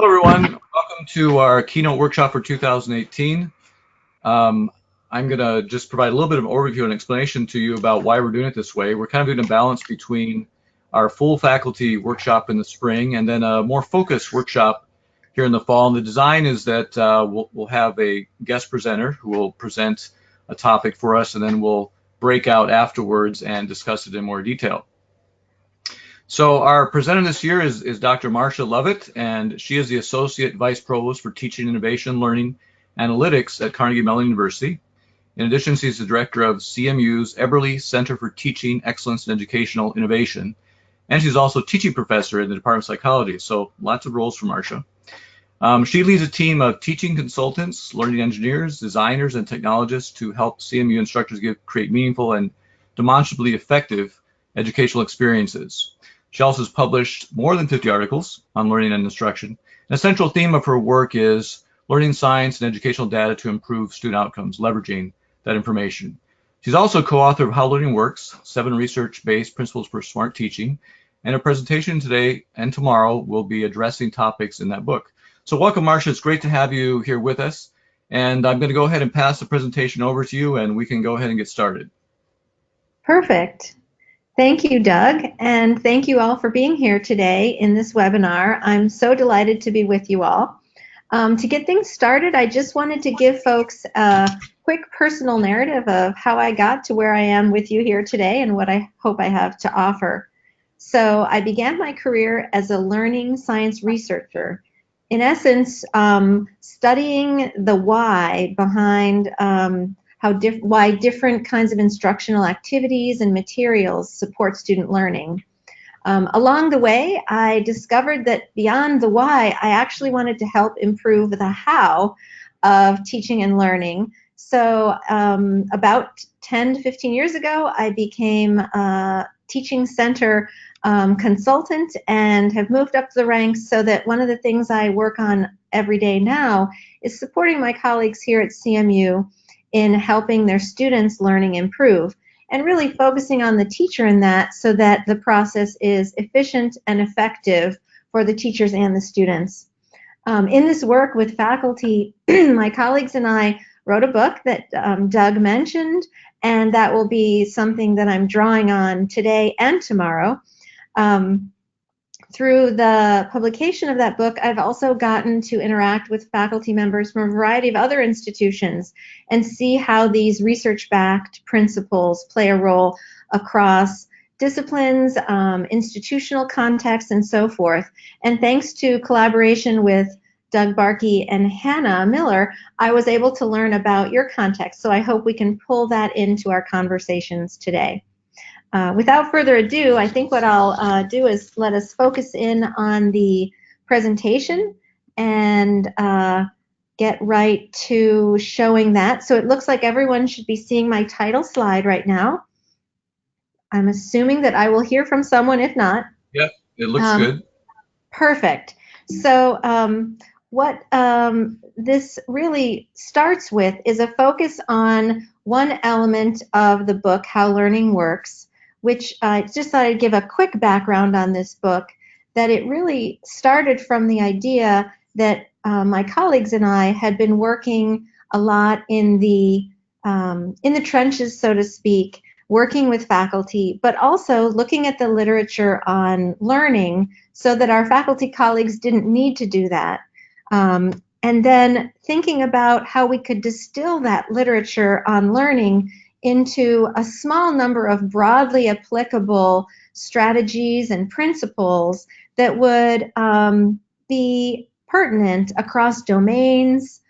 Hello, everyone. Welcome to our Keynote Workshop for 2018. I'm going to just provide a little bit of an overview and explanation to you about why we're doing it this way. We're kind of doing a balance between our full faculty workshop in the spring and then a more focused workshop here in the fall. And the design is that we'll have a guest presenter who will present a topic for us, and then we'll break out afterwards and discuss it in more detail. So our presenter this year is Dr. Marcia Lovett, and she is the Associate Vice Provost for Teaching Innovation, Learning, Analytics at Carnegie Mellon University. In addition, she's the Director of CMU's Eberly Center for Teaching Excellence in Educational Innovation, and she's also Teaching Professor in the Department of Psychology, so lots of roles for Marcia. She leads a team of teaching consultants, learning engineers, designers, and technologists to help CMU instructors create meaningful and demonstrably effective educational experiences. She also has published more than 50 articles on learning and instruction. And a central theme of her work is learning science and educational data to improve student outcomes, leveraging that information. She's also co-author of How Learning Works, 7 research-based principles for smart teaching, and her presentation today and tomorrow will be addressing topics in that book. So welcome, Marcia. It's great to have you here with us. And I'm going to go ahead and pass the presentation over to you, and we can go ahead and get started. Perfect. Thank you, Doug, and thank you all for being here today in this webinar. I'm so delighted to be with you all. To get things started, I just wanted to give folks a quick personal narrative of how I got to where I am with you here today and what I hope I have to offer. So I began my career as a learning science researcher, in essence, studying the why behind why different kinds of instructional activities and materials support student learning. Along the way, I discovered that beyond the why, I actually wanted to help improve the how of teaching and learning. So about 10 to 15 years ago, I became a teaching center consultant and have moved up the ranks so that one of the things I work on every day now is supporting my colleagues here at CMU in helping their students' learning improve, and really focusing on the teacher in that so that the process is efficient and effective for the teachers and the students. In this work with faculty, my colleagues and I wrote a book that Doug mentioned, and that will be something that I'm drawing on today and tomorrow. Through the publication of that book, I've also gotten to interact with faculty members from a variety of other institutions and see how these research-backed principles play a role across disciplines, institutional contexts, and so forth. And thanks to collaboration with Doug Barkey and Hannah Miller, I was able to learn about your context. So I hope we can pull that into our conversations today. Without further ado, I think what I'll do is let us focus in on the presentation and get right to showing that. So it looks like everyone should be seeing my title slide right now. I'm assuming that I will hear from someone, if not. Yep, it looks good. Perfect. So what this really starts with is a focus on one element of the book, How Learning Works, which I just thought I'd give a quick background on this book, that it really started from the idea that my colleagues and I had been working a lot in the trenches, so to speak, working with faculty, but also looking at the literature on learning so that our faculty colleagues didn't need to do that. And then thinking about how we could distill that literature on learning into a small number of broadly applicable strategies and principles that would be pertinent across domains,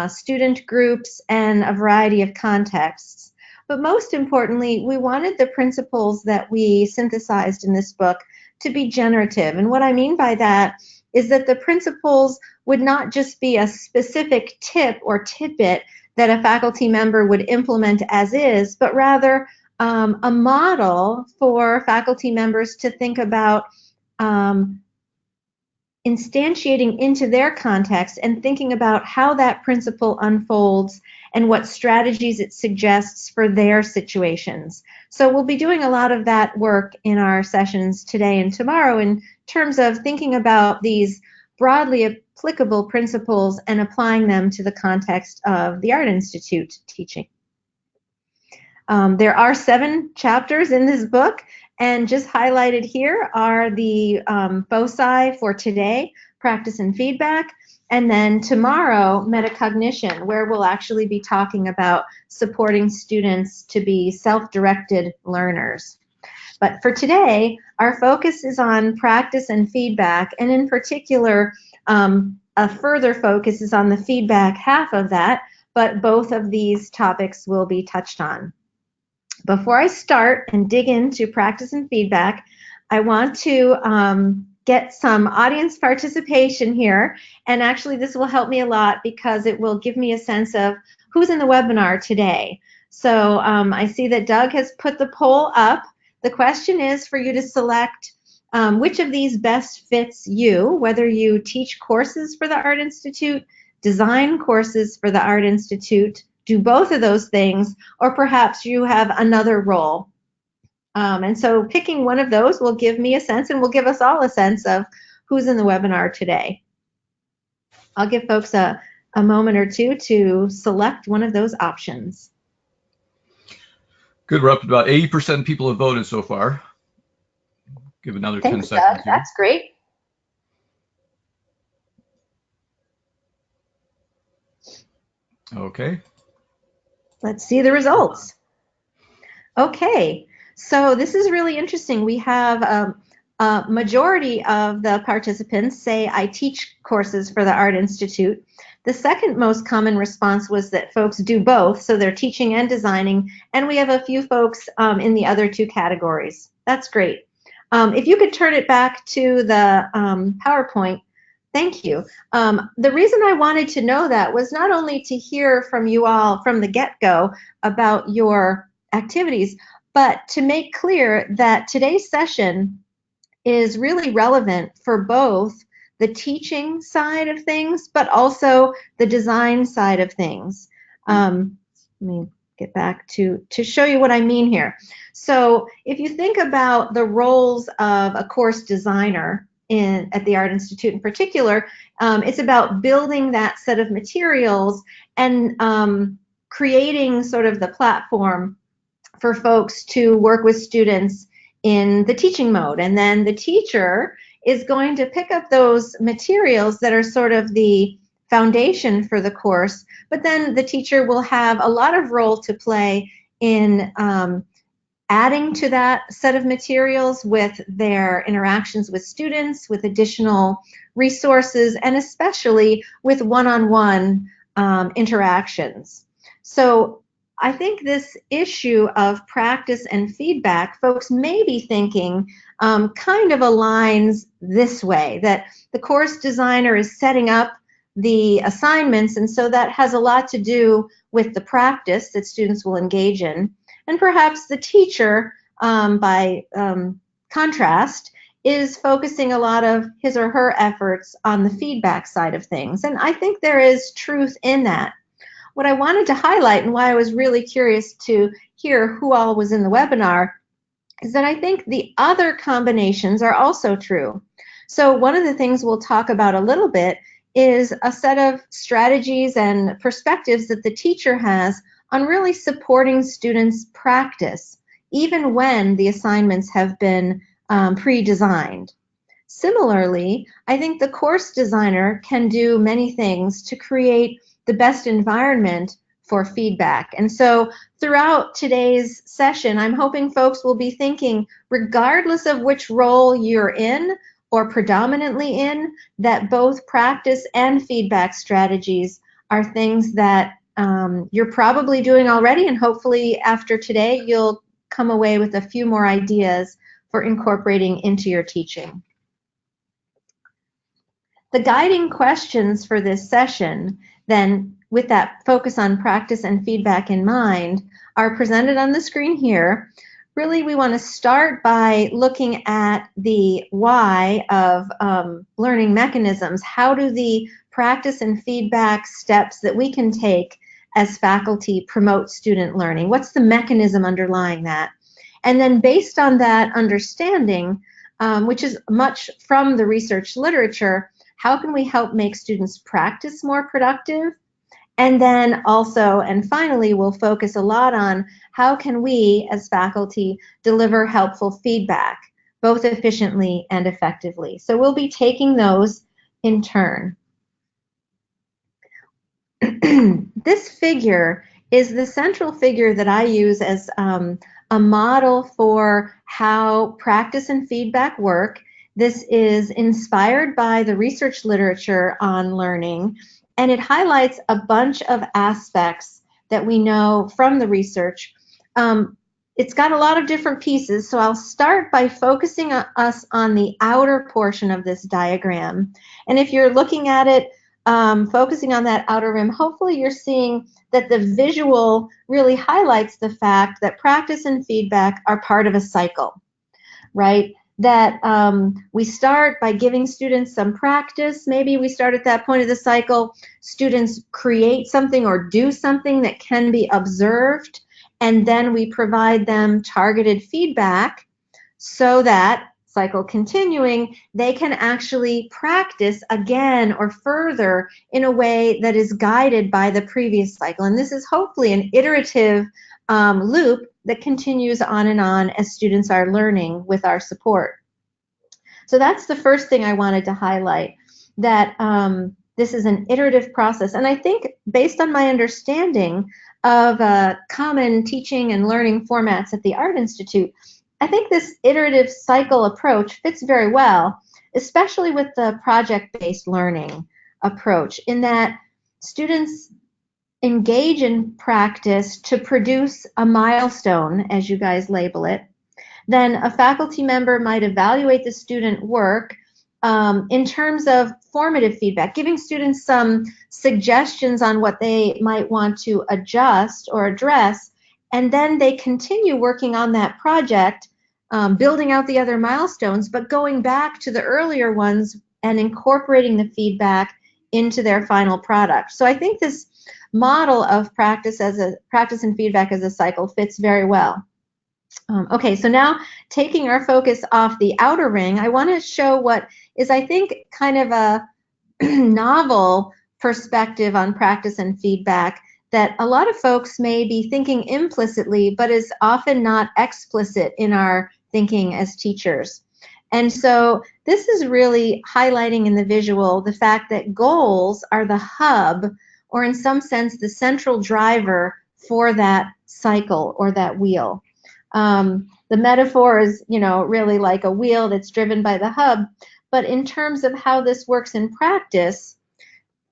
student groups, and a variety of contexts. But most importantly, we wanted the principles that we synthesized in this book to be generative. And what I mean by that is that the principles would not just be a specific tip or tidbit that a faculty member would implement as is, but rather a model for faculty members to think about instantiating into their context and thinking about how that principle unfolds and what strategies it suggests for their situations. So we'll be doing a lot of that work in our sessions today and tomorrow in terms of thinking about these broadly applicable principles and applying them to the context of the Art Institute teaching. There are 7 chapters in this book, and just highlighted here are the foci for today, practice and feedback, and then tomorrow, metacognition, where we'll actually be talking about supporting students to be self-directed learners. But for today, our focus is on practice and feedback, and in particular, a further focus is on the feedback half of that, but both of these topics will be touched on. Before I start and dig into practice and feedback, I want to get some audience participation here, and actually this will help me a lot because it will give me a sense of who's in the webinar today. So I see that Doug has put the poll up. The question is for you to select which of these best fits you, whether you teach courses for the Art Institute, design courses for the Art Institute, do both of those things, or perhaps you have another role. And so picking one of those will give me a sense and will give us all a sense of who's in the webinar today. I'll give folks a moment or two to select one of those options. Good, we're up to about 80% of people have voted so far. Give another 10 seconds. Doug. That's great. Okay. Let's see the results. Okay, so this is really interesting. We have a majority of the participants say, I teach courses for the Art Institute. The second most common response was that folks do both, so they're teaching and designing, and we have a few folks in the other 2 categories. That's great. If you could turn it back to the PowerPoint, thank you. The reason I wanted to know that was not only to hear from you all from the get-go about your activities, but to make clear that today's session is really relevant for both the teaching side of things, but also the design side of things. Let me get back to show you what I mean here. So if you think about the roles of a course designer at the Art Institute in particular, it's about building that set of materials and creating sort of the platform for folks to work with students in the teaching mode. And then the teacher is going to pick up those materials that are sort of the foundation for the course, but then the teacher will have a lot of role to play in adding to that set of materials with their interactions with students, with additional resources, and especially with one-on-one interactions. So I think this issue of practice and feedback, folks may be thinking kind of aligns this way, that the course designer is setting up the assignments, and so that has a lot to do with the practice that students will engage in. And perhaps the teacher, by contrast, is focusing a lot of his or her efforts on the feedback side of things. And I think there is truth in that. What I wanted to highlight and why I was really curious to hear who all was in the webinar is that I think the other combinations are also true. So one of the things we'll talk about a little bit is a set of strategies and perspectives that the teacher has on really supporting students' practice, even when the assignments have been pre-designed. Similarly, I think the course designer can do many things to create the best environment for feedback. And so throughout today's session, I'm hoping folks will be thinking, regardless of which role you're in or predominantly in, that both practice and feedback strategies are things that you're probably doing already, and hopefully after today you'll come away with a few more ideas for incorporating into your teaching. The guiding questions for this session, then, with that focus on practice and feedback in mind, are presented on the screen here. Really, we want to start by looking at the why of learning mechanisms. How do the practice and feedback steps that we can take as faculty promote student learning? What's the mechanism underlying that? And then based on that understanding, which is much from the research literature, how can we help make students practice more productive? And then also, and finally, we'll focus a lot on how can we as faculty deliver helpful feedback, both efficiently and effectively. So we'll be taking those in turn. This figure is the central figure that I use as a model for how practice and feedback work. This is inspired by the research literature on learning, and it highlights a bunch of aspects that we know from the research. It's got a lot of different pieces, so I'll start by focusing us on the outer portion of this diagram. And if you're looking at it, focusing on that outer rim, hopefully you're seeing that the visual really highlights the fact that practice and feedback are part of a cycle, right? That we start by giving students some practice. Maybe we start at that point of the cycle. Students create something or do something that can be observed, and then we provide them targeted feedback so that, cycle continuing, they can actually practice again or further in a way that is guided by the previous cycle. And this is hopefully an iterative loop that continues on and on as students are learning with our support. So that's the first thing I wanted to highlight, that this is an iterative process. And I think based on my understanding of common teaching and learning formats at the Art Institute, I think this iterative cycle approach fits very well, especially with the project-based learning approach, in that students engage in practice to produce a milestone, as you guys label it. Then a faculty member might evaluate the student work in terms of formative feedback, giving students some suggestions on what they might want to adjust or address, and then they continue working on that project, building out the other milestones, but going back to the earlier ones and incorporating the feedback into their final product. So I think this model of practice and feedback as a cycle fits very well. Okay, so now taking our focus off the outer ring, I want to show what is, I think, kind of a novel perspective on practice and feedback that a lot of folks may be thinking implicitly, but is often not explicit in our thinking as teachers. And so this is really highlighting in the visual the fact that goals are the hub, or in some sense the central driver for that cycle or that wheel. The metaphor is, really like a wheel that's driven by the hub, but in terms of how this works in practice,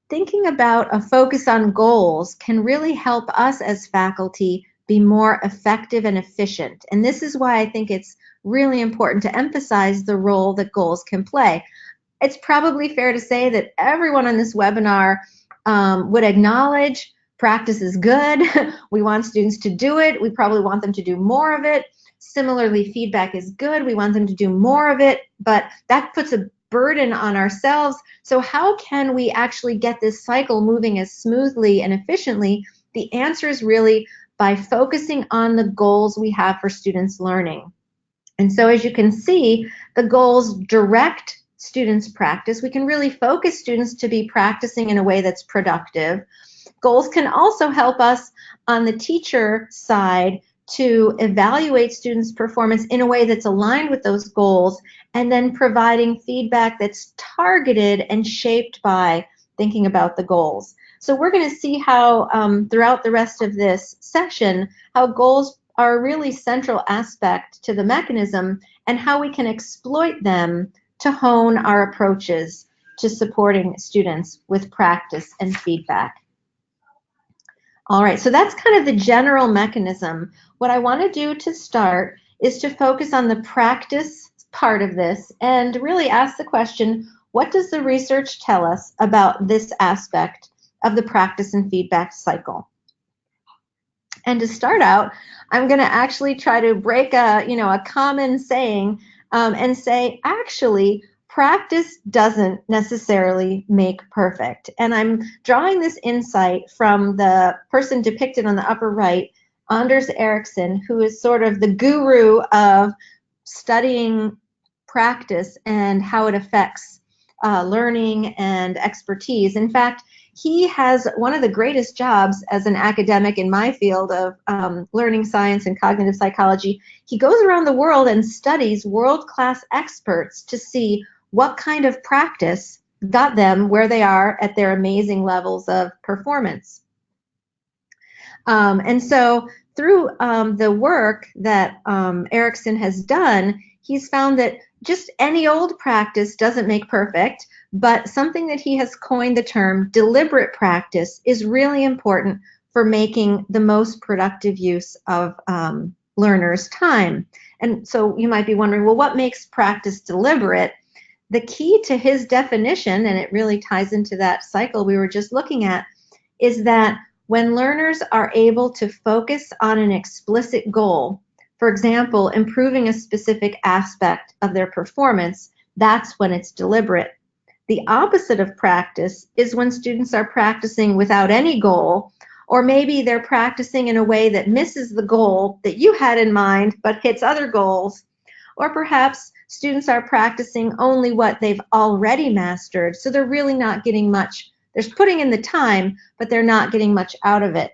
thinking about a focus on goals can really help us as faculty be more effective and efficient. And this is why I think it's really important to emphasize the role that goals can play. It's probably fair to say that everyone on this webinar would acknowledge practice is good. We want students to do it. We probably want them to do more of it. Similarly, feedback is good. We want them to do more of it, but that puts a burden on ourselves. So how can we actually get this cycle moving as smoothly and efficiently? The answer is really by focusing on the goals we have for students' learning. And so as you can see, the goals direct students' practice. We can really focus students to be practicing in a way that's productive. Goals can also help us on the teacher side to evaluate students' performance in a way that's aligned with those goals, and then providing feedback that's targeted and shaped by thinking about the goals. So we're going to see how throughout the rest of this session, how goals are a really central aspect to the mechanism and how we can exploit them to hone our approaches to supporting students with practice and feedback. All right, so that's kind of the general mechanism. What I want to do to start is to focus on the practice part of this and really ask the question, what does the research tell us about this aspect of the practice and feedback cycle? And to start out, I'm going to actually try to break a common saying and say, actually, practice doesn't necessarily make perfect. And I'm drawing this insight from the person depicted on the upper right, Anders Ericsson, who is sort of the guru of studying practice and how it affects learning and expertise. In fact, he has one of the greatest jobs as an academic in my field of learning science and cognitive psychology. He goes around the world and studies world-class experts to see what kind of practice got them where they are at their amazing levels of performance. And so through the work that Erickson has done, he's found that just any old practice doesn't make perfect, but something that he has coined the term deliberate practice is really important for making the most productive use of learners' time. And so you might be wondering, well, what makes practice deliberate? The key to his definition, and it really ties into that cycle we were just looking at, is that when learners are able to focus on an explicit goal, for example, improving a specific aspect of their performance, that's when it's deliberate. The opposite of practice is when students are practicing without any goal, or maybe they're practicing in a way that misses the goal that you had in mind but hits other goals, or perhaps students are practicing only what they've already mastered, so they're really not getting much. They're putting in the time, but they're not getting much out of it.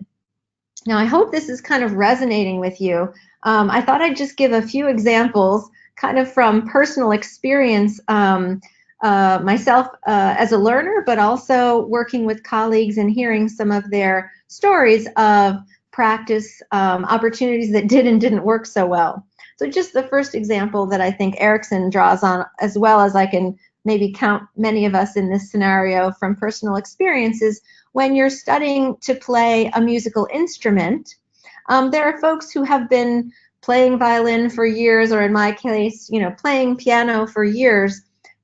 Now, I hope this is kind of resonating with you. I thought I'd just give a few examples kind of from personal experience myself as a learner, but also working with colleagues and hearing some of their stories of practice opportunities that did and didn't work so well. So just the first example that I think Erickson draws on, as well as I can maybe count many of us in this scenario from personal experiences, when you're studying to play a musical instrument, there are folks who have been playing violin for years, or in my case, playing piano for years.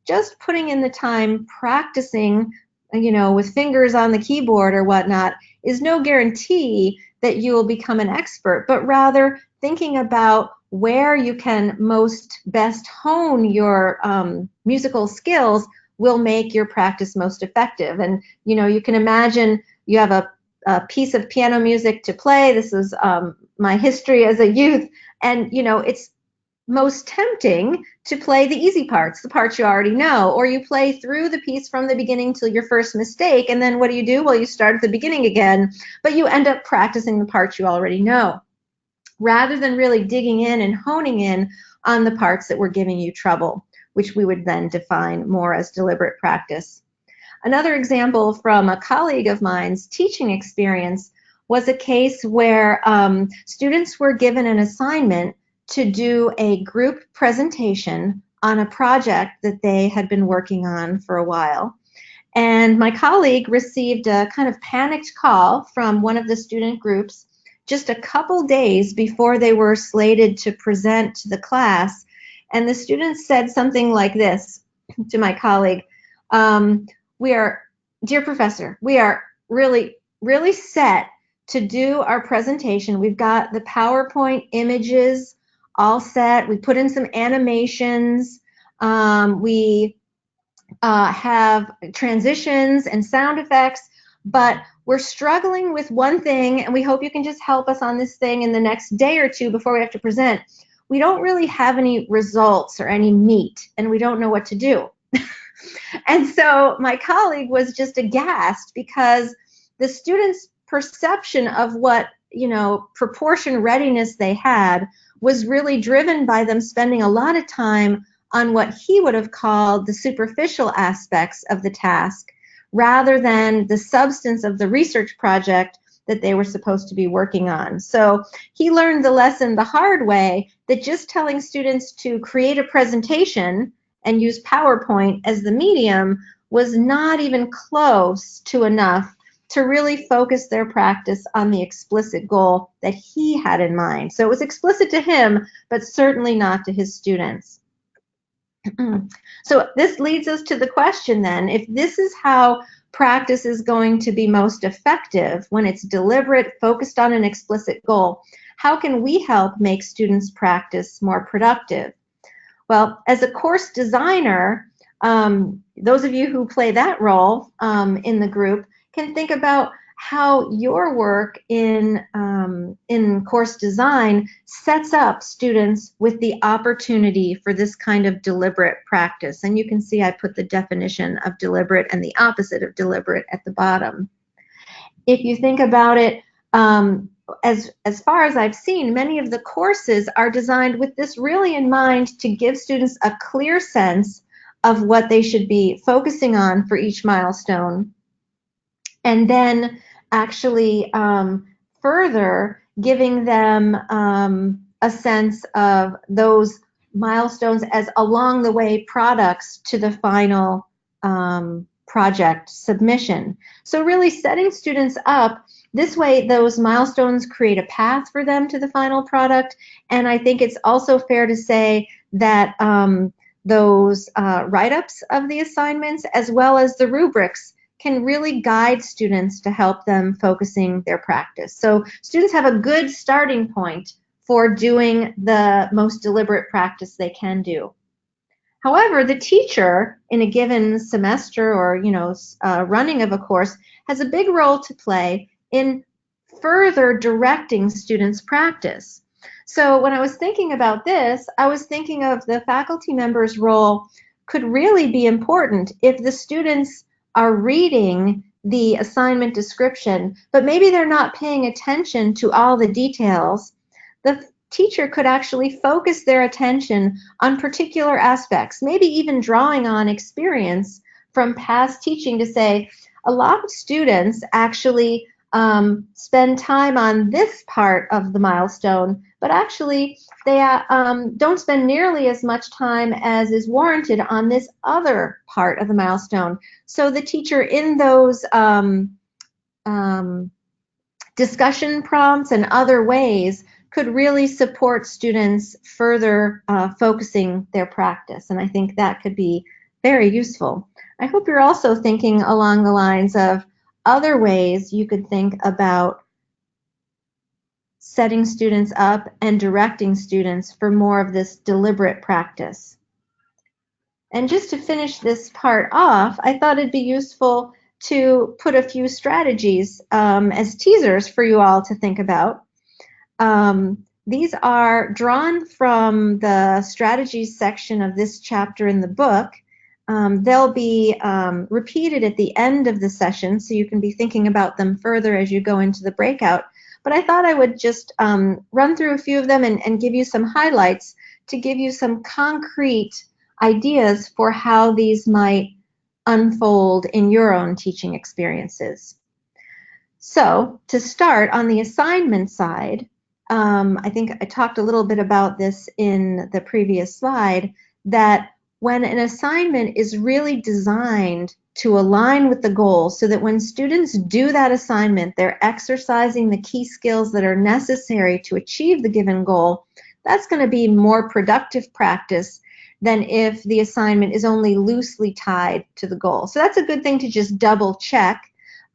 Just putting in the time practicing, with fingers on the keyboard or whatnot, is no guarantee that you will become an expert, but rather thinking about where you can best hone your musical skills will make your practice most effective. And you can imagine you have a piece of piano music to play. This is my history as a youth, and it's most tempting to play the easy parts, the parts you already know, or you play through the piece from the beginning till your first mistake, and then what do? Well, you start at the beginning again, but you end up practicing the parts you already know, rather than really digging in and honing in on the parts that were giving you trouble, which we would then define more as deliberate practice. Another example from a colleague of mine's teaching experience was a case where students were given an assignment to do a group presentation on a project that they had been working on for a while. And my colleague received a kind of panicked call from one of the student groups just a couple days before they were slated to present to the class. And the students said something like this to my colleague: dear professor, we are really, really set to do our presentation. We've got the PowerPoint images all set. We put in some animations. We have transitions and sound effects, but we're struggling with one thing, and we hope you can just help us on this thing in the next day or two before we have to present. We don't really have any results or any meat, and we don't know what to do. And so my colleague was just aghast, because the students' perception of what, proportion readiness they had was really driven by them spending a lot of time on what he would have called the superficial aspects of the task, rather than the substance of the research project that they were supposed to be working on. So he learned the lesson the hard way, that just telling students to create a presentation and use PowerPoint as the medium was not even close to enough to really focus their practice on the explicit goal that he had in mind. So it was explicit to him, but certainly not to his students. So this leads us to the question then: if this is how practice is going to be most effective, when it's deliberate, focused on an explicit goal, how can we help make students' practice more productive? Well, as a course designer, those of you who play that role in the group can think about how your work in course design sets up students with the opportunity for this kind of deliberate practice. And you can see I put the definition of deliberate and the opposite of deliberate at the bottom. If you think about it, as far as I've seen, many of the courses are designed with this really in mind, to give students a clear sense of what they should be focusing on for each milestone, and then actually further giving them a sense of those milestones as along the way products to the final project submission. So really setting students up this way, those milestones create a path for them to the final product. And I think it's also fair to say that those write-ups of the assignments, as well as the rubrics, can really guide students to help them focusing their practice. So students have a good starting point for doing the most deliberate practice they can do. However, the teacher in a given semester or running of a course has a big role to play in further directing students' practice. So when I was thinking about this, I was thinking of the faculty member's role could really be important if the students are reading the assignment description, but maybe they're not paying attention to all the details. The teacher could actually focus their attention on particular aspects, maybe even drawing on experience from past teaching to say, a lot of students actually spend time on this part of the milestone, but actually they don't spend nearly as much time as is warranted on this other part of the milestone. So the teacher in those discussion prompts and other ways could really support students further focusing their practice. And I think that could be very useful. I hope you're also thinking along the lines of other ways you could think about setting students up and directing students for more of this deliberate practice. And just to finish this part off, I thought it'd be useful to put a few strategies as teasers for you all to think about. These are drawn from the strategies section of this chapter in the book. They'll be repeated at the end of the session, so you can be thinking about them further as you go into the breakout. But I thought I would just run through a few of them and give you some highlights to give you some concrete ideas for how these might unfold in your own teaching experiences. So to start, on the assignment side, I think I talked a little bit about this in the previous slide, that when an assignment is really designed to align with the goal so that when students do that assignment, they're exercising the key skills that are necessary to achieve the given goal, that's going to be more productive practice than if the assignment is only loosely tied to the goal. So that's a good thing to just double check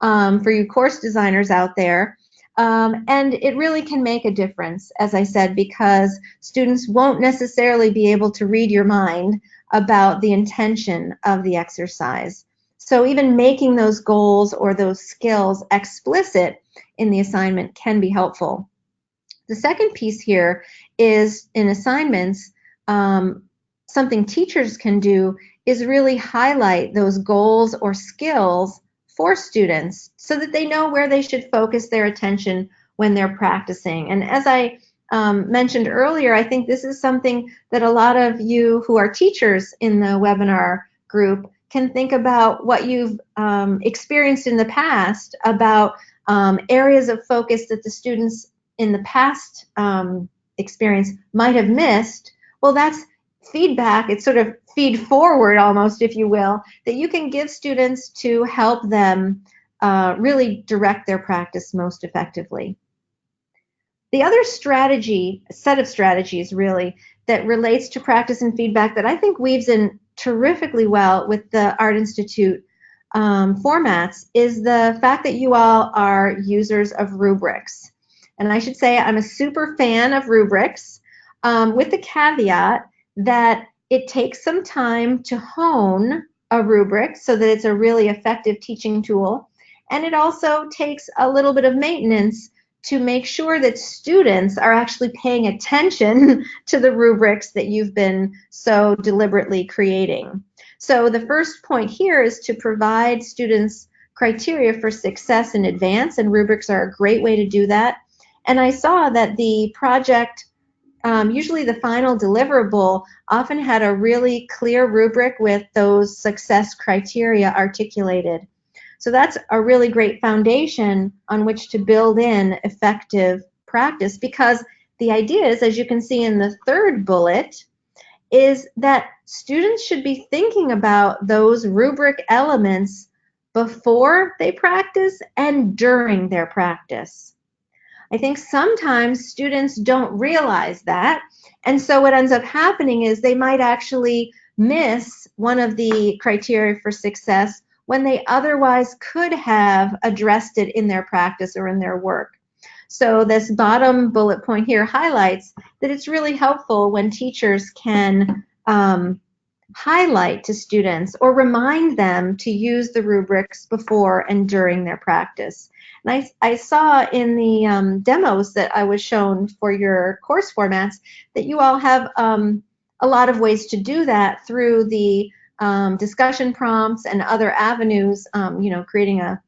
for you course designers out there. And it really can make a difference, as I said, because students won't necessarily be able to read your mind about the intention of the exercise. So even making those goals or those skills explicit in the assignment can be helpful. The second piece here is in assignments, something teachers can do is really highlight those goals or skills for students so that they know where they should focus their attention when they're practicing. And as I mentioned earlier, I think this is something that a lot of you who are teachers in the webinar group can think about what you've experienced in the past about areas of focus that the students in the past experience might have missed. Well, that's feedback. It's sort of feed forward almost, if you will, that you can give students to help them really direct their practice most effectively. The other set of strategies really, that relates to practice and feedback that I think weaves in terrifically well with the Art Institute formats is the fact that you all are users of rubrics. And I should say I'm a super fan of rubrics, with the caveat that it takes some time to hone a rubric so that it's a really effective teaching tool. and it also takes a little bit of maintenance to make sure that students are actually paying attention to the rubrics that you've been so deliberately creating. So the first point here is to provide students criteria for success in advance, and rubrics are a great way to do that. And I saw that the project, usually the final deliverable, often had a really clear rubric with those success criteria articulated. So that's a really great foundation on which to build in effective practice, because the idea is, as you can see in the third bullet, is that students should be thinking about those rubric elements before they practice and during their practice. I think sometimes students don't realize that, and so what ends up happening is they might actually miss one of the criteria for success when they otherwise could have addressed it in their practice or in their work. So this bottom bullet point here highlights that it's really helpful when teachers can highlight to students or remind them to use the rubrics before and during their practice. And I saw in the demos that I was shown for your course formats that you all have a lot of ways to do that through the discussion prompts and other avenues, creating a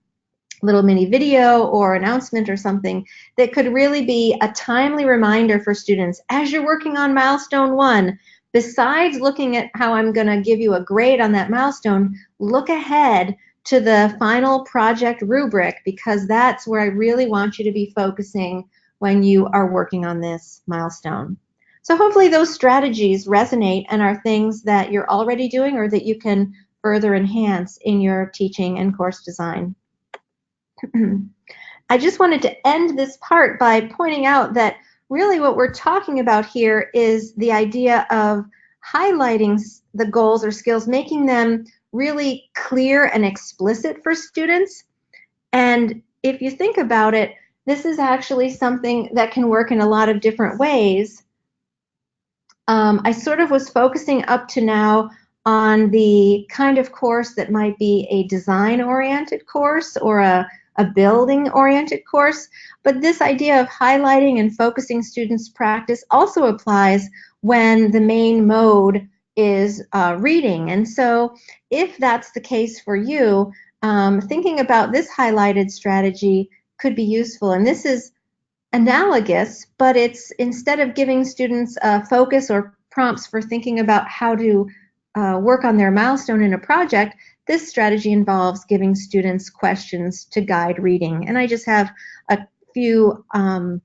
little mini video or announcement or something that could really be a timely reminder for students as you're working on milestone 1. Besides looking at how I'm going to give you a grade on that milestone, look ahead to the final project rubric, because that's where I really want you to be focusing when you are working on this milestone. So hopefully those strategies resonate and are things that you're already doing or that you can further enhance in your teaching and course design. I just wanted to end this part by pointing out that really what we're talking about here is the idea of highlighting the goals or skills, making them really clear and explicit for students. And if you think about it, this is actually something that can work in a lot of different ways. I sort of was focusing up to now on the kind of course that might be a design-oriented course or a building-oriented course, but this idea of highlighting and focusing students' practice also applies when the main mode is reading. And so if that's the case for you, thinking about this highlighted strategy could be useful. And this is analogous, but it's, instead of giving students focus or prompts for thinking about how to work on their milestone in a project, this strategy involves giving students questions to guide reading. And I just have a few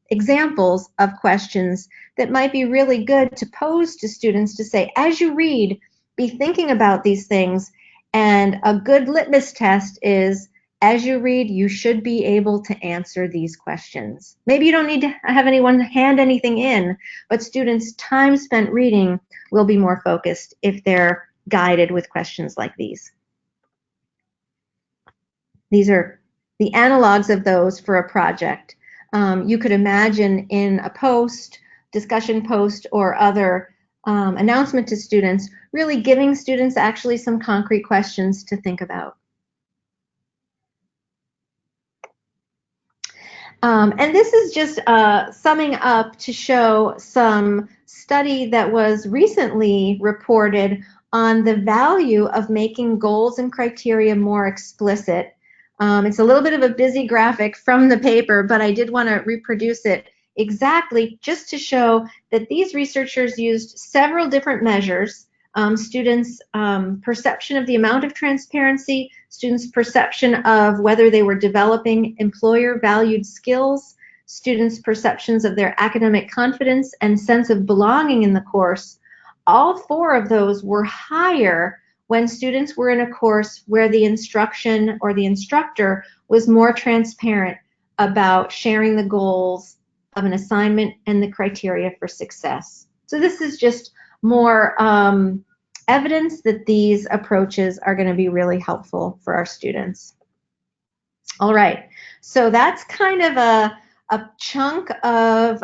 examples of questions that might be really good to pose to students to say, as you read, be thinking about these things. And a good litmus test is, as you read, you should be able to answer these questions. Maybe you don't need to have anyone hand anything in, but students' time spent reading will be more focused if they're guided with questions like these. These are the analogs of those for a project. You could imagine in a post, discussion post, or other announcement to students, really giving students actually some concrete questions to think about. And this is just summing up to show some study that was recently reported on the value of making goals and criteria more explicit. It's a little bit of a busy graphic from the paper, but I did want to reproduce it exactly just to show that these researchers used several different measures. Students' perception of the amount of transparency, students' perception of whether they were developing employer-valued skills, students' perceptions of their academic confidence and sense of belonging in the course. All 4 of those were higher when students were in a course where the instruction or the instructor was more transparent about sharing the goals of an assignment and the criteria for success. So this is just more evidence that these approaches are going to be really helpful for our students. All right, so that's kind of a chunk of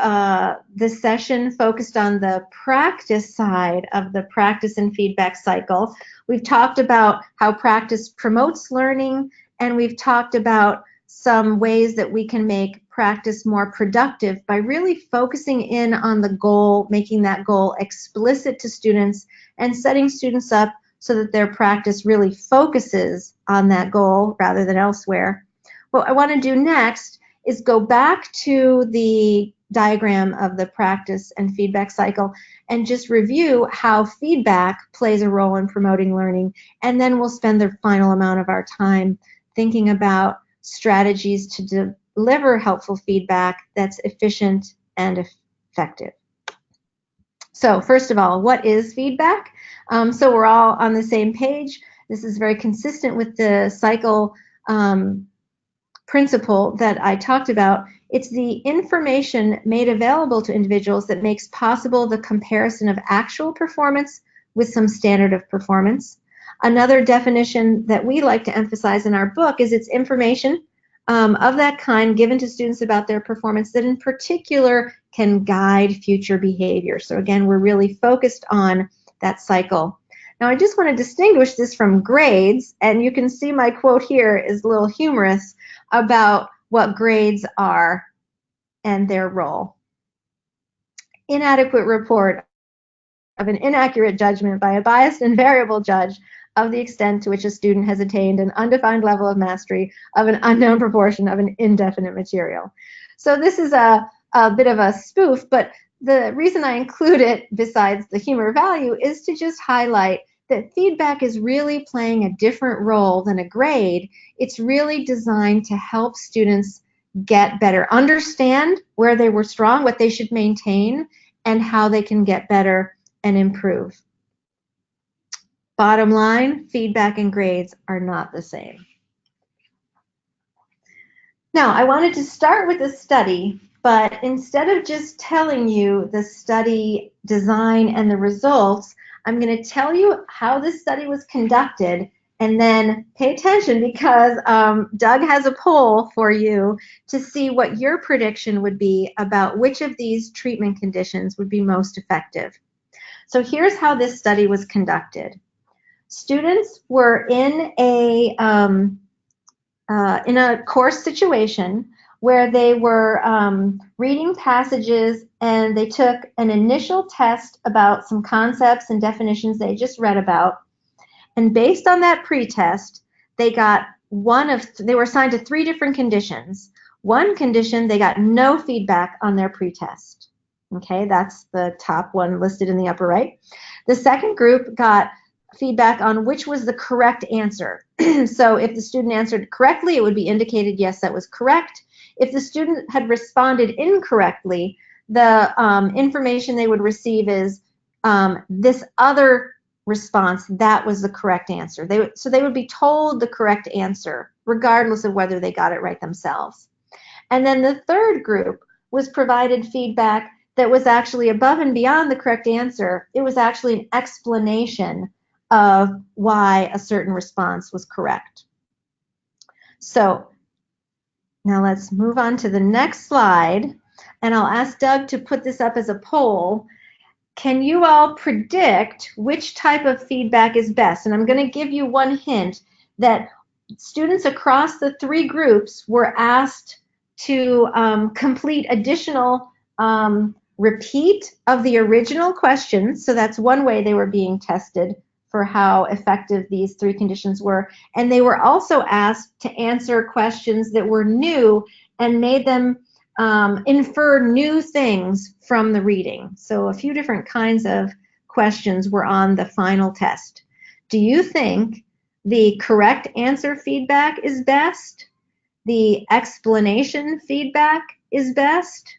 the session focused on the practice side of the practice and feedback cycle. We've talked about how practice promotes learning and we've talked about some ways that we can make practice more productive by really focusing in on the goal, making that goal explicit to students, and setting students up so that their practice really focuses on that goal rather than elsewhere. What I want to do next is go back to the diagram of the practice and feedback cycle and just review how feedback plays a role in promoting learning, and then we'll spend the final amount of our time thinking about strategies to deliver helpful feedback that's efficient and effective. So first of all, what is feedback? So we're all on the same page. This is very consistent with the cycle principle that I talked about. It's the information made available to individuals that makes possible the comparison of actual performance with some standard of performance. Another definition that we like to emphasize in our book is it's information of that kind given to students about their performance that in particular can guide future behavior. So again, we're really focused on that cycle. Now I just want to distinguish this from grades, and you can see my quote here is a little humorous about what grades are and their role. Inadequate report of an inaccurate judgment by a biased and variable judge of the extent to which a student has attained an undefined level of mastery of an unknown proportion of an indefinite material. So this is a bit of a spoof, but the reason I include it, besides the humor value, is to just highlight that feedback is really playing a different role than a grade. It's really designed to help students get better, understand where they were strong, what they should maintain, and how they can get better and improve. Bottom line, feedback and grades are not the same. Now, I wanted to start with a study, but instead of just telling you the study design and the results, I'm going to tell you how this study was conducted, and then pay attention because Doug has a poll for you to see what your prediction would be about which of these treatment conditions would be most effective. So here's how this study was conducted. Students were in a course situation where they were reading passages, and they took an initial test about some concepts and definitions they just read about. And based on that pretest, they were assigned to 3 different conditions. One condition, they got no feedback on their pretest. Okay, that's the top one listed in the upper right. The second group got feedback on which was the correct answer. So if the student answered correctly, it would be indicated, yes, that was correct. If the student had responded incorrectly, the information they would receive is this other response, that was the correct answer. So they would be told the correct answer, regardless of whether they got it right themselves. And then the third group was provided feedback that was actually above and beyond the correct answer. It was actually an explanation of why a certain response was correct. So now let's move on to the next slide, and I'll ask Doug to put this up as a poll. Can you all predict which type of feedback is best? And I'm going to give you one hint that students across the 3 groups were asked to complete additional repeat of the original questions. So that's one way they were being tested for how effective these 3 conditions were. And they were also asked to answer questions that were new and made them infer new things from the reading. So a few different kinds of questions were on the final test. Do you think the correct answer feedback is best? The explanation feedback is best?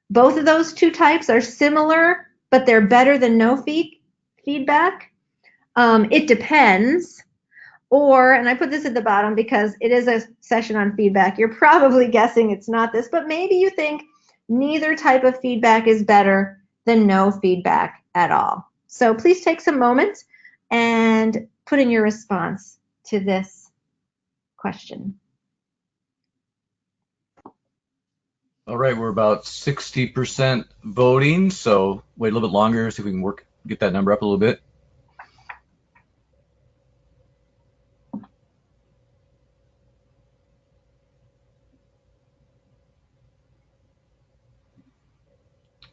Both of those 2 types are similar, but they're better than no feedback. It depends. Or, and I put this at the bottom because it is a session on feedback. You're probably guessing it's not this, but maybe you think neither type of feedback is better than no feedback at all. So please take some moments and put in your response to this question. All right, we're about 60% voting, so wait a little bit longer, see if we can get that number up a little bit.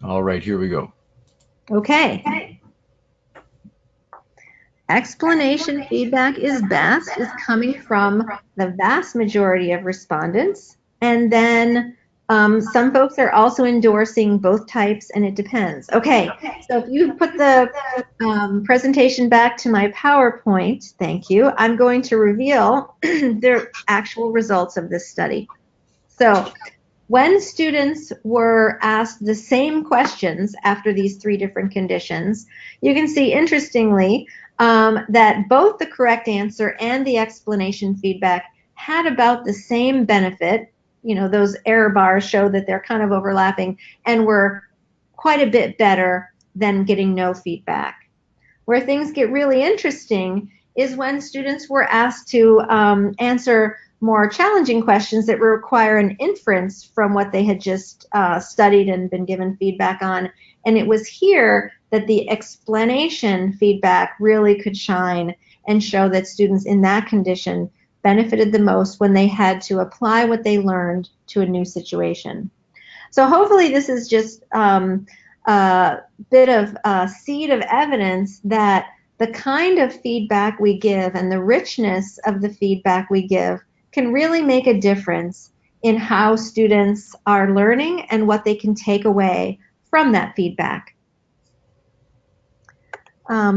All right, here we go. Okay. Explanation feedback is best is coming from the vast majority of respondents. And then some folks are also endorsing both types, and it depends. Okay, so if you put the presentation back to my PowerPoint, thank you, I'm going to reveal the actual results of this study. So when students were asked the same questions after these 3 different conditions, you can see, interestingly, that both the correct answer and the explanation feedback had about the same benefit. You know, those error bars show that they're kind of overlapping and were quite a bit better than getting no feedback. Where things get really interesting is when students were asked to answer more challenging questions that require an inference from what they had just studied and been given feedback on. And it was here that the explanation feedback really could shine and show that students in that condition benefited the most when they had to apply what they learned to a new situation. So hopefully this is just a bit of seed of evidence that the kind of feedback we give and the richness of the feedback we give can really make a difference in how students are learning and what they can take away from that feedback.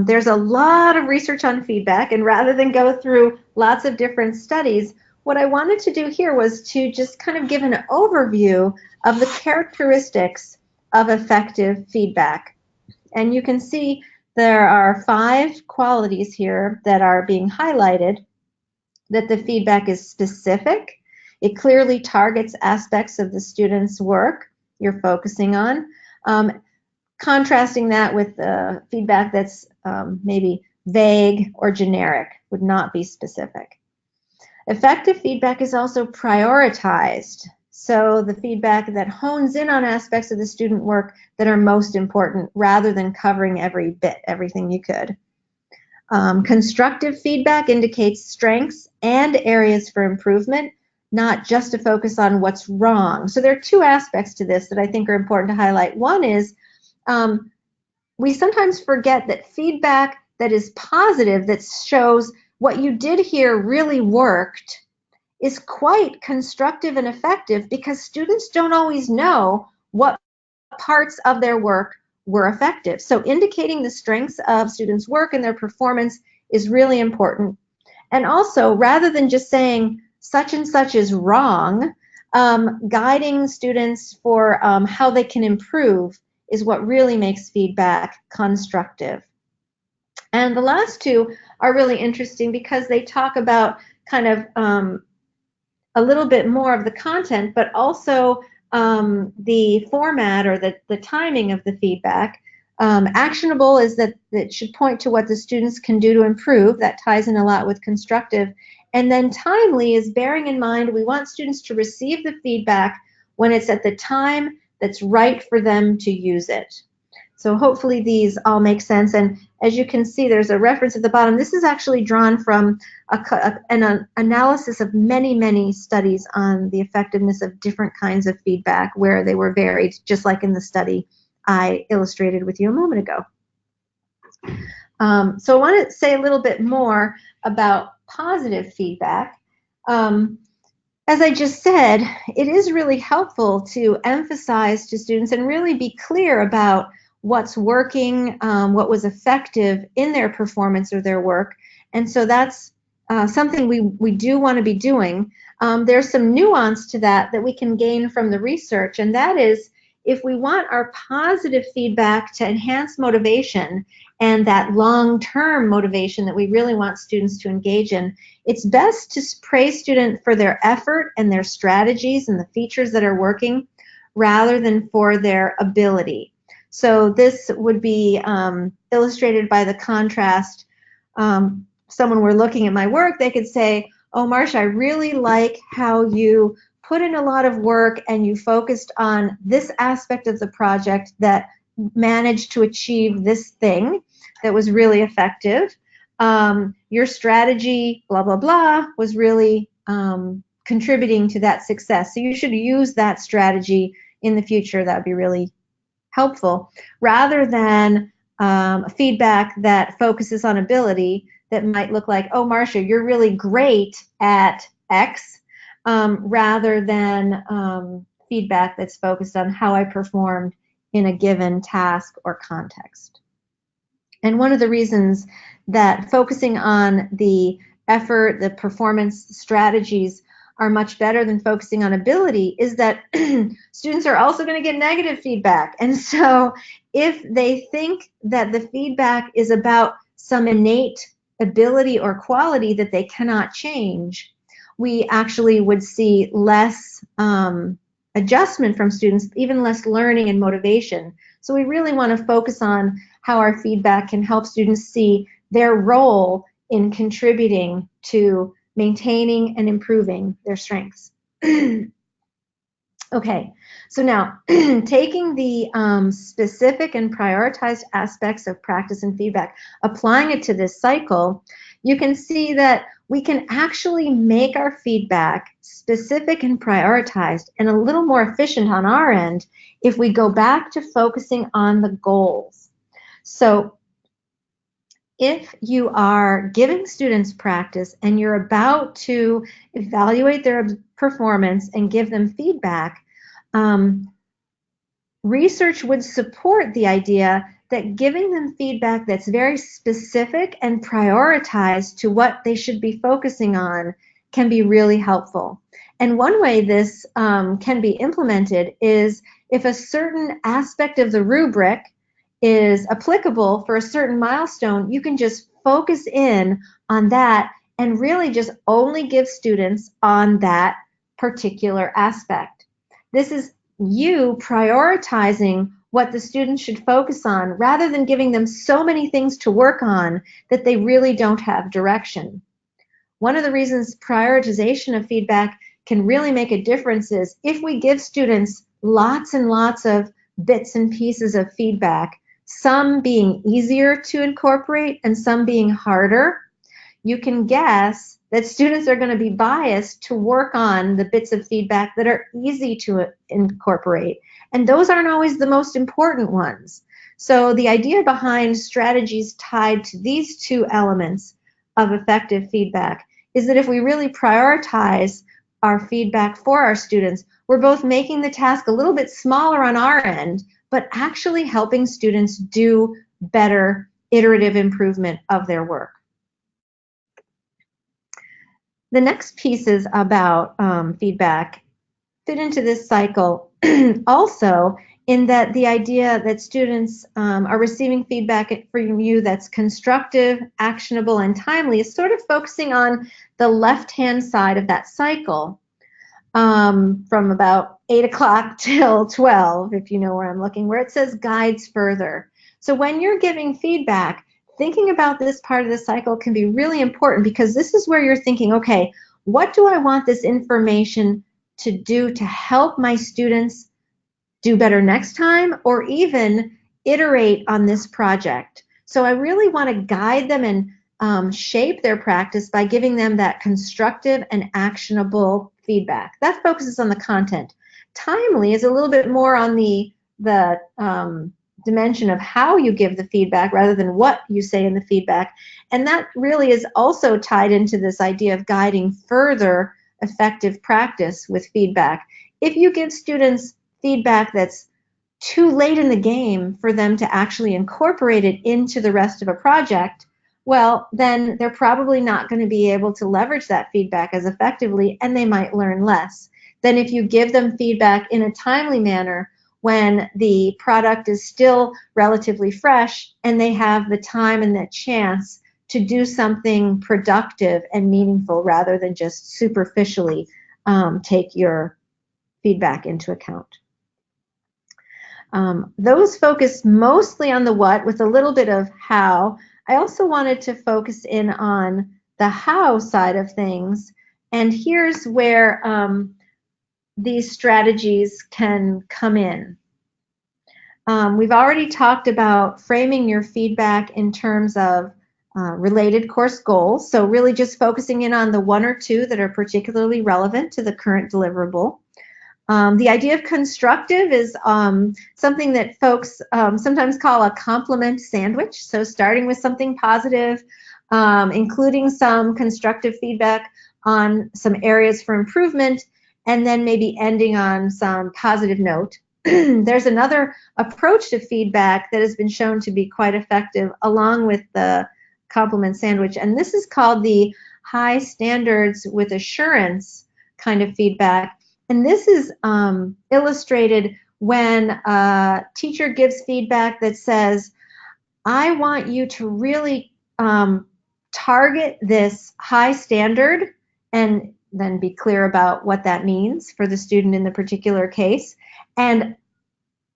There's a lot of research on feedback, and rather than go through lots of different studies, what I wanted to do here was to just kind of give an overview of the characteristics of effective feedback. And you can see there are 5 qualities here that are being highlighted: that the feedback is specific, it clearly targets aspects of the student's work you're focusing on, contrasting that with feedback that's maybe vague or generic, would not be specific. Effective feedback is also prioritized. So the feedback that hones in on aspects of the student work that are most important rather than covering everything you could. Constructive feedback indicates strengths and areas for improvement, not just to focus on what's wrong. So there are 2 aspects to this that I think are important to highlight. One is we sometimes forget that feedback that is positive, that shows what you did here really worked, is quite constructive and effective because students don't always know what parts of their work were effective. So indicating the strengths of students' work and their performance is really important. And also, rather than just saying such and such is wrong, guiding students for how they can improve is what really makes feedback constructive. And the last 2 are really interesting because they talk about kind of a little bit more of the content, but also the format or the timing of the feedback. Actionable is that it should point to what the students can do to improve. That ties in a lot with constructive. And then timely is bearing in mind we want students to receive the feedback when it's at the time that's right for them to use it. So hopefully these all make sense. And as you can see, there's a reference at the bottom. This is actually drawn from an analysis of many, many studies on the effectiveness of different kinds of feedback where they were varied, just like in the study I illustrated with you a moment ago. So I want to say a little bit more about positive feedback. As I just said, it is really helpful to emphasize to students and really be clear about what's working, what was effective in their performance or their work. And so that's something we do want to be doing. There's some nuance to that we can gain from the research, and that is if we want our positive feedback to enhance motivation and that long-term motivation that we really want students to engage in, it's best to praise students for their effort and their strategies and the features that are working rather than for their ability. So this would be illustrated by the contrast. Someone were looking at my work, they could say, oh, Marcia, I really like how you put in a lot of work and you focused on this aspect of the project that managed to achieve this thing that was really effective. Your strategy, blah, blah, blah, was really contributing to that success. So you should use that strategy in the future. That would be really helpful, rather than feedback that focuses on ability that might look like, oh, Marcia, you're really great at X, rather than feedback that's focused on how I performed in a given task or context. And one of the reasons that focusing on the effort, the performance strategies are much better than focusing on ability is that students are also going to get negative feedback. And so if they think that the feedback is about some innate ability or quality that they cannot change, we actually would see less adjustment from students, even less learning and motivation. So we really want to focus on how our feedback can help students see their role in contributing to maintaining and improving their strengths. Okay, so now taking the specific and prioritized aspects of practice and feedback, applying it to this cycle, you can see that we can actually make our feedback specific and prioritized and a little more efficient on our end if we go back to focusing on the goals. So if you are giving students practice and you're about to evaluate their performance and give them feedback, research would support the idea that giving them feedback that's very specific and prioritized to what they should be focusing on can be really helpful. And one way this can be implemented is if a certain aspect of the rubric is applicable for a certain milestone, you can just focus in on that and really just only give students on that particular aspect. This is you prioritizing what the students should focus on rather than giving them so many things to work on that they really don't have direction. One of the reasons prioritization of feedback can really make a difference is if we give students lots and lots of bits and pieces of feedback, some being easier to incorporate and some being harder, you can guess that students are going to be biased to work on the bits of feedback that are easy to incorporate. And those aren't always the most important ones. So the idea behind strategies tied to these two elements of effective feedback is that if we really prioritize our feedback for our students, we're both making the task a little bit smaller on our end, but actually helping students do better iterative improvement of their work. The next pieces about feedback fit into this cycle also in that the idea that students are receiving feedback from you that's constructive, actionable, and timely is sort of focusing on the left-hand side of that cycle from about 8 o'clock till 12, if you know where I'm looking, where it says guides further. So when you're giving feedback, thinking about this part of the cycle can be really important because this is where you're thinking, okay, what do I want this information to do to help my students do better next time or even iterate on this project? So I really want to guide them and shape their practice by giving them that constructive and actionable feedback. That focuses on the content. Timely is a little bit more on the dimension of how you give the feedback rather than what you say in the feedback. And that really is also tied into this idea of guiding further effective practice with feedback. If you give students feedback that's too late in the game for them to actually incorporate it into the rest of a project, well, then they're probably not going to be able to leverage that feedback as effectively, and they might learn less than if you give them feedback in a timely manner when the product is still relatively fresh and they have the time and the chance to do something productive and meaningful rather than just superficially take your feedback into account. Those focus mostly on the what with a little bit of how. I also wanted to focus in on the how side of things, and here's where these strategies can come in. We've already talked about framing your feedback in terms of related course goals, so really just focusing in on the one or two that are particularly relevant to the current deliverable. The idea of constructive is something that folks sometimes call a compliment sandwich. So starting with something positive, including some constructive feedback on some areas for improvement, and then maybe ending on some positive note. There's another approach to feedback that has been shown to be quite effective along with the compliment sandwich, and this is called the high standards with assurance kind of feedback. And this is illustrated when a teacher gives feedback that says, I want you to really target this high standard, and then be clear about what that means for the student in the particular case. And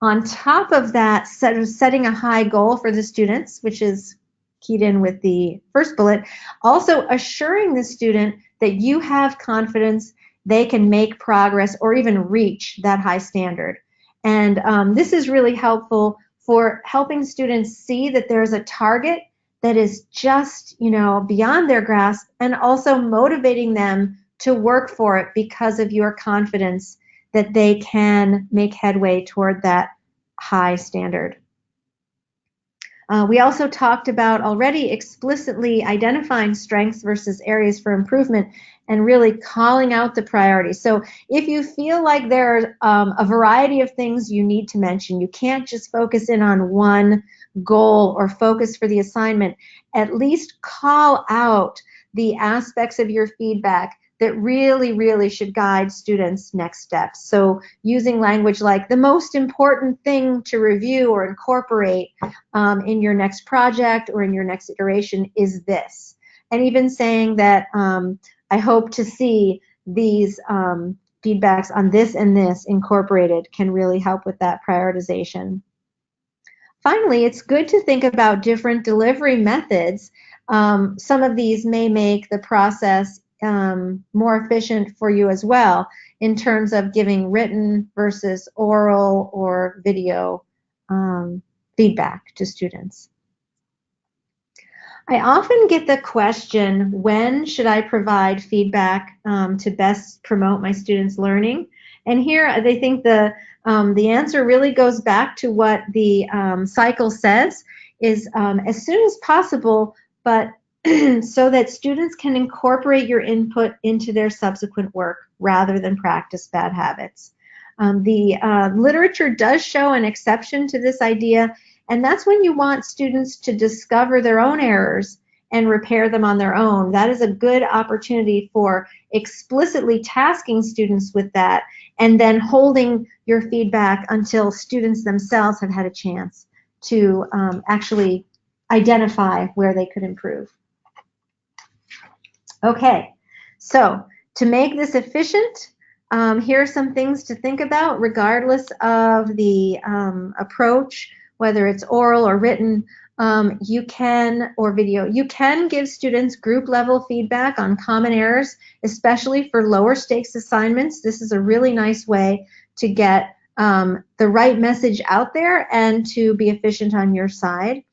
on top of that, setting a high goal for the students, which is keyed in with the first bullet, also assuring the student that you have confidence they can make progress or even reach that high standard. And this is really helpful for helping students see that there's a target that is just, beyond their grasp, and also motivating them to work for it because of your confidence that they can make headway toward that high standard. We also talked about already explicitly identifying strengths versus areas for improvement and really calling out the priorities. So if you feel like there are a variety of things you need to mention, you can't just focus in on one goal or focus for the assignment, at least call out the aspects of your feedback that really, really should guide students' next steps. So using language like the most important thing to review or incorporate in your next project or in your next iteration is this. And even saying that I hope to see these feedbacks on this and this incorporated can really help with that prioritization. Finally, it's good to think about different delivery methods. Some of these may make the process more efficient for you as well in terms of giving written versus oral or video feedback to students. I often get the question, when should I provide feedback to best promote my students' learning? And here I think the answer really goes back to what the cycle says, is as soon as possible, but so that students can incorporate your input into their subsequent work rather than practice bad habits. The literature does show an exception to this idea, and that's when you want students to discover their own errors and repair them on their own. That is a good opportunity for explicitly tasking students with that and then holding your feedback until students themselves have had a chance to actually identify where they could improve. Okay, so to make this efficient, here are some things to think about regardless of the approach, whether it's oral or written, or video. You can give students group level feedback on common errors, especially for lower stakes assignments. This is a really nice way to get the right message out there and to be efficient on your side.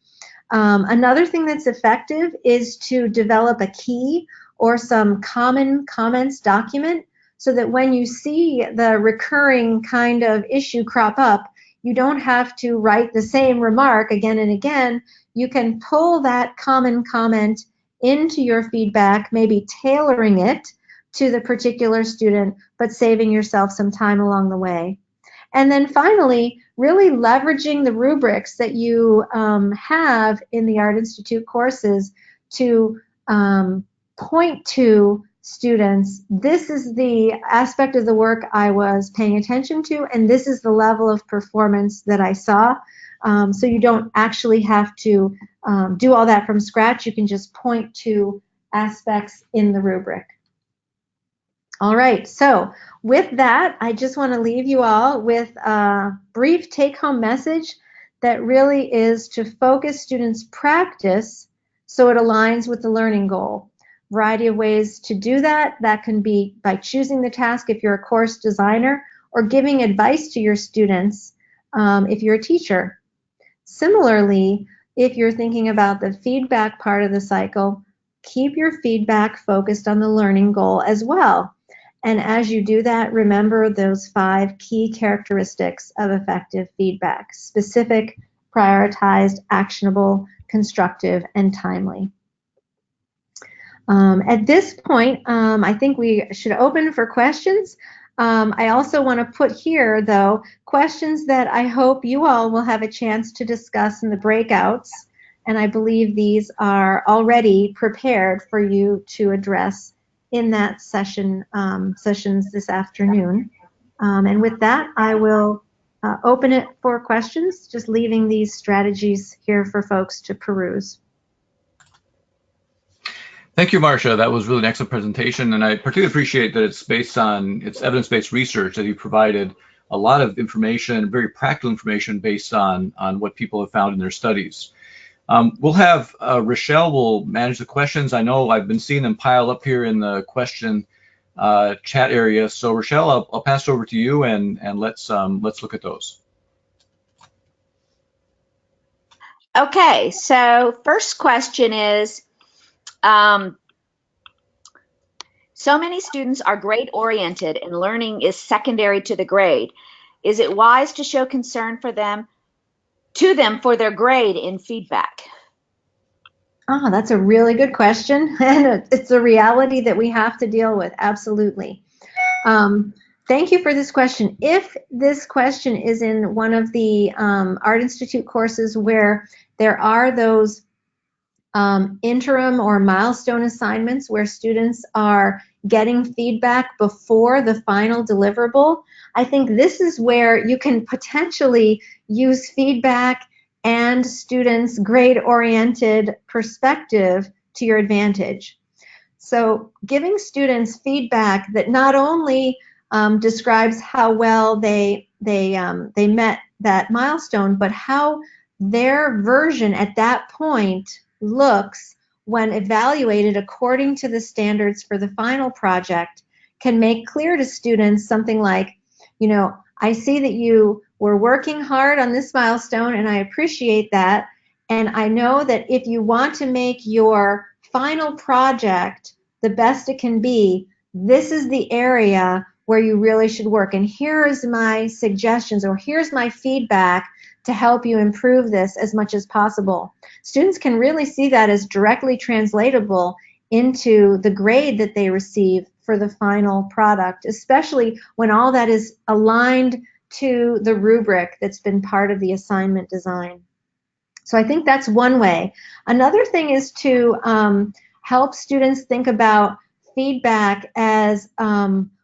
Another thing that's effective is to develop a key or some common comments document so that when you see the recurring kind of issue crop up, you don't have to write the same remark again and again. You can pull that common comment into your feedback, maybe tailoring it to the particular student, but saving yourself some time along the way. And then finally, really leveraging the rubrics that you have in the Art Institute courses to point to students, this is the aspect of the work I was paying attention to, and this is the level of performance that I saw. So you don't actually have to do all that from scratch. You can just point to aspects in the rubric. All right, so with that, I just want to leave you all with a brief take-home message that really is to focus students' practice so it aligns with the learning goal. Variety of ways to do that. That can be by choosing the task if you're a course designer, or giving advice to your students if you're a teacher. Similarly, if you're thinking about the feedback part of the cycle, keep your feedback focused on the learning goal as well. And as you do that, remember those 5 key characteristics of effective feedback: specific, prioritized, actionable, constructive, and timely. At this point, I think we should open for questions. I also want to put here, though, questions that I hope you all will have a chance to discuss in the breakouts. And I believe these are already prepared for you to address in that sessions this afternoon. And with that, I will open it for questions, just leaving these strategies here for folks to peruse. Thank you, Marcia. That was really an excellent presentation, and I particularly appreciate that it's based on evidence-based research, that you provided a lot of information, very practical information based on what people have found in their studies. We'll have Rochelle will manage the questions. I know I've been seeing them pile up here in the question chat area. So Rochelle, I'll pass it over to you, and let's look at those. Okay, so first question is, so many students are grade oriented and learning is secondary to the grade. Is it wise to show concern for them for their grade in feedback? Oh, that's a really good question, and it's a reality that we have to deal with, absolutely. Thank you for this question. If this question is in one of the Art Institute courses where there are those interim or milestone assignments where students are getting feedback before the final deliverable, I think this is where you can potentially use feedback and students' grade-oriented perspective to your advantage. So giving students feedback that not only describes how well they met that milestone, but how their version at that point looks when evaluated according to the standards for the final project, can make clear to students something like, you know, I see that you were working hard on this milestone and I appreciate that. And I know that if you want to make your final project the best it can be, this is the area where you really should work. And here is my suggestions, or here's my feedback to help you improve this as much as possible. Students can really see that as directly translatable into the grade that they receive for the final product, especially when all that is aligned to the rubric that's been part of the assignment design. So I think that's one way. Another thing is to help students think about feedback as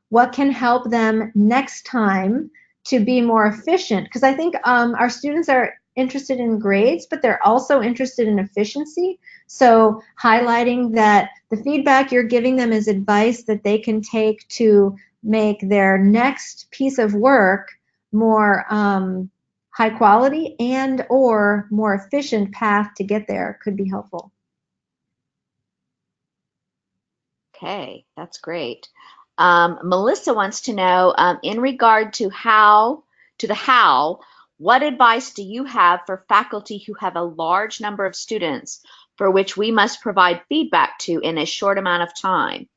what can help them next time to be more efficient. Because I think our students are interested in grades, but they're also interested in efficiency. So highlighting that the feedback you're giving them is advice that they can take to make their next piece of work more high quality and or more efficient path to get there could be helpful. Okay, that's great. Melissa wants to know, in regard to the how, what advice do you have for faculty who have a large number of students for which we must provide feedback to in a short amount of time?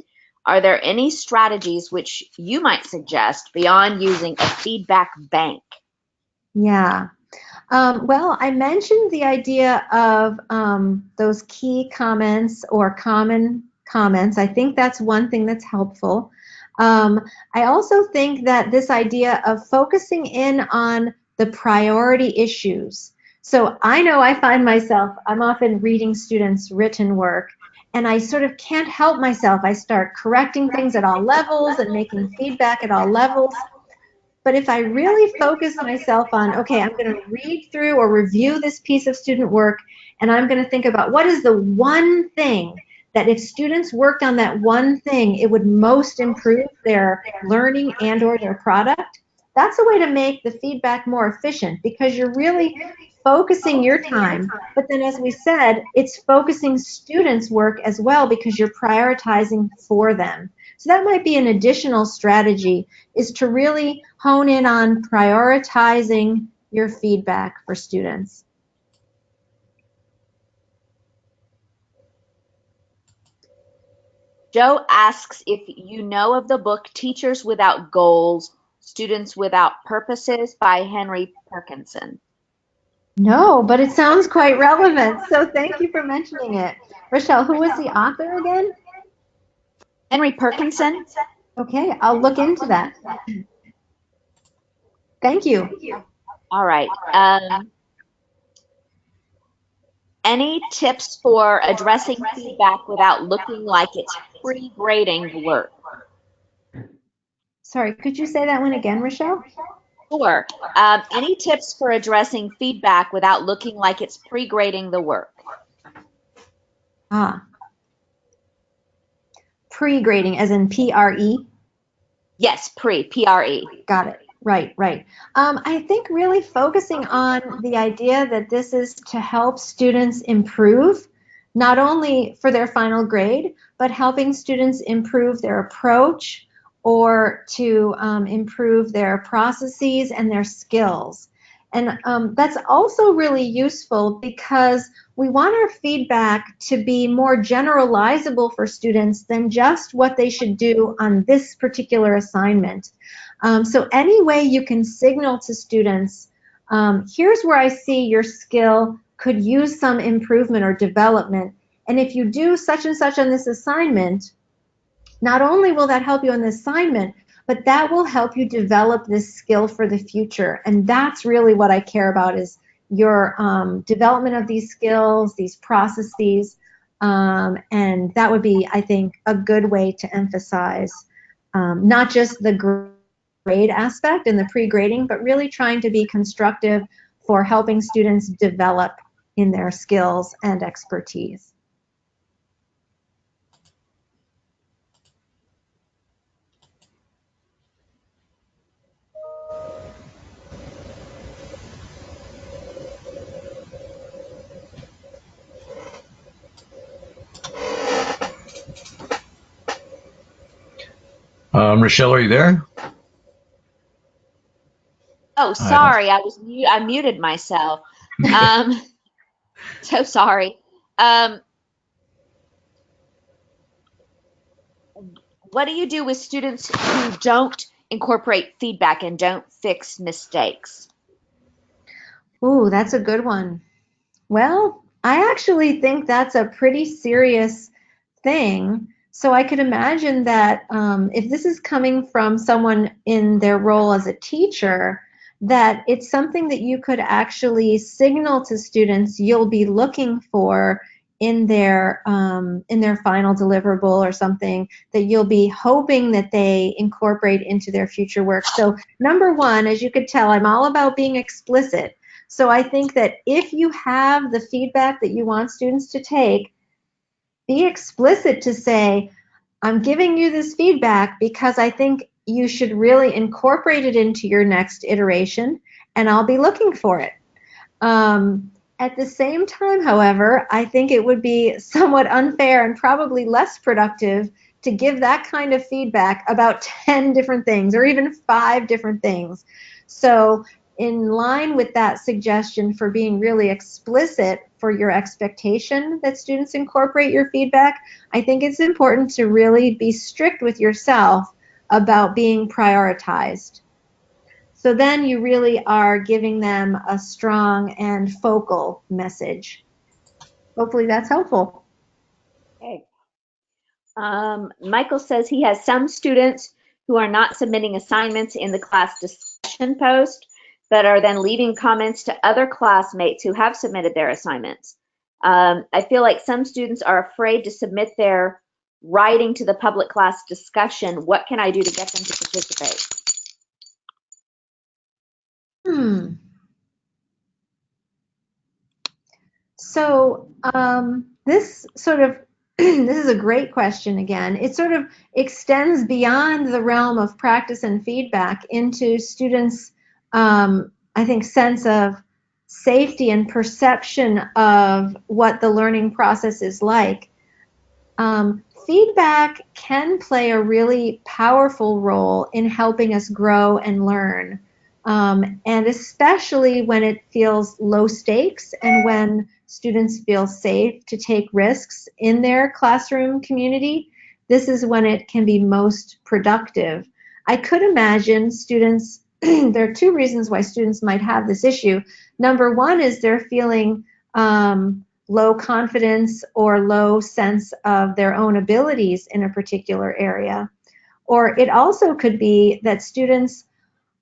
Are there any strategies which you might suggest beyond using a feedback bank? Yeah. Well, I mentioned the idea of those key comments or common comments. I think that's one thing that's helpful. I also think that this idea of focusing in on the priority issues. So I know I find myself, I'm often reading students' written work, and I sort of can't help myself. I start correcting things at all levels and making feedback at all levels. But if I really focus myself on, okay, I'm going to read through or review this piece of student work, and I'm going to think about what is the one thing that if students worked on that one thing, it would most improve their learning and or their product, that's a way to make the feedback more efficient, because you're really focusing your time. But then, as we said, it's focusing students' work as well, because you're prioritizing for them. So that might be an additional strategy, is to really hone in on prioritizing your feedback for students. Joe asks if you know of the book Teachers Without Goals, Students Without Purposes by Henry Perkinson. No, but it sounds quite relevant. So thank you for mentioning it. Rochelle, who was the author again? Henry Perkinson? Okay, I'll look into that. Thank you. All right. Any tips for addressing feedback without looking like it's pre-grading the work? Sorry, could you say that one again, Rochelle? Sure. Any tips for addressing feedback without looking like it's pre-grading the work? Ah, pre-grading, as in P-R-E? Yes, P-R-E. Got it. Right, right. I think really focusing on the idea that this is to help students improve, not only for their final grade, but helping students improve their approach or to improve their processes and their skills. And that's also really useful because we want our feedback to be more generalizable for students than just what they should do on this particular assignment. So any way you can signal to students, here's where I see your skill could use some improvement or development. And if you do such and such on this assignment, not only will that help you on the assignment, but that will help you develop this skill for the future. And that's really what I care about, is your development of these skills, these processes. And that would be, I think, a good way to emphasize not just the grade aspect and the pre-grading, but really trying to be constructive for helping students develop in their skills and expertise. Rochelle, are you there? Oh, I don't. sorry, I muted myself. Um, so sorry. Um, what do you do with students who don't incorporate feedback and don't fix mistakes? Ooh, that's a good one. Well, I actually think that's a pretty serious thing. So I could imagine that if this is coming from someone in their role as a teacher, that it's something that you could actually signal to students you'll be looking for in their final deliverable, or something that you'll be hoping that they incorporate into their future work. So number one, as you could tell, I'm all about being explicit. So I think that if you have the feedback that you want students to take, be explicit to say, I'm giving you this feedback because I think you should really incorporate it into your next iteration, and I'll be looking for it. At the same time, however, I think it would be somewhat unfair and probably less productive to give that kind of feedback about 10 different things or even 5 different things. So in line with that suggestion for being really explicit for your expectation that students incorporate your feedback, I think it's important to really be strict with yourself about being prioritized. So then you really are giving them a strong and focal message. Hopefully that's helpful. Okay. Michael says he has some students who are not submitting assignments in the class discussion post, but are then leaving comments to other classmates who have submitted their assignments. I feel like some students are afraid to submit their writing to the public class discussion. What can I do to get them to participate? So this sort of this is a great question again. It sort of extends beyond the realm of practice and feedback into students' I think sense of safety and perception of what the learning process is like. Feedback can play a really powerful role in helping us grow and learn, and especially when it feels low stakes and when students feel safe to take risks in their classroom community. this is when it can be most productive. I could imagine students, there are two reasons why students might have this issue. Number one is they're feeling low confidence or low sense of their own abilities in a particular area. Or it also could be that students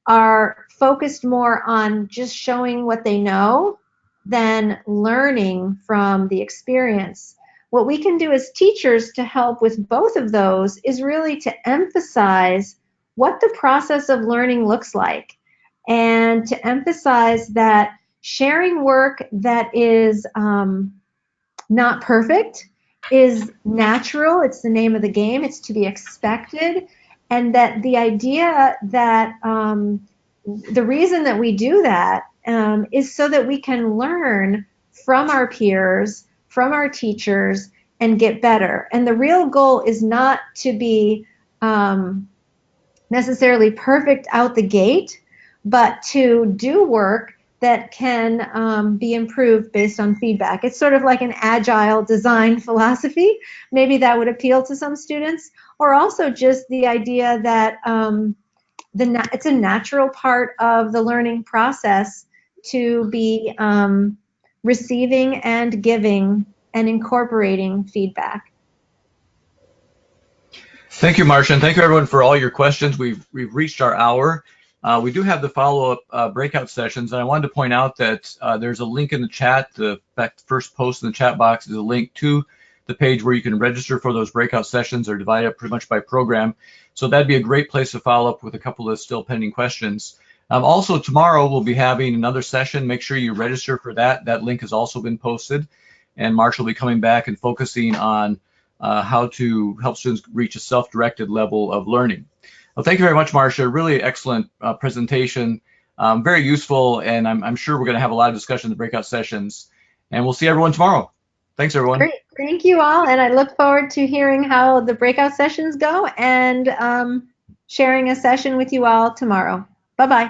are focused more on just showing what they know than learning from the experience. What we can do as teachers to help with both of those is really to emphasize what the process of learning looks like, and to emphasize that sharing work that is not perfect is natural. It's the name of the game. It's to be expected. And that the idea that the reason that we do that is so that we can learn from our peers, from our teachers, and get better. And the real goal is not to be necessarily perfect out the gate, but to do work that can be improved based on feedback. It's sort of like an agile design philosophy. Maybe that would appeal to some students. Or also just the idea that it's a natural part of the learning process to be receiving and giving and incorporating feedback. Thank you, Marcia, and thank you everyone for all your questions. We've reached our hour. We do have the follow-up breakout sessions, and I wanted to point out that there's a link in the chat. The first post in the chat box is a link to the page where you can register for those breakout sessions. They're divided up pretty much by program, so that'd be a great place to follow up with a couple of still pending questions. Also, tomorrow we'll be having another session. Make sure you register for that. That link has also been posted, and Marcia will be coming back and focusing on how to help students reach a self-directed level of learning. Well, thank you very much, Marcia. Really excellent presentation, very useful, and I'm sure we're going to have a lot of discussion in the breakout sessions. And we'll see everyone tomorrow. Thanks, everyone. Great. Thank you all, and I look forward to hearing how the breakout sessions go and sharing a session with you all tomorrow. Bye-bye.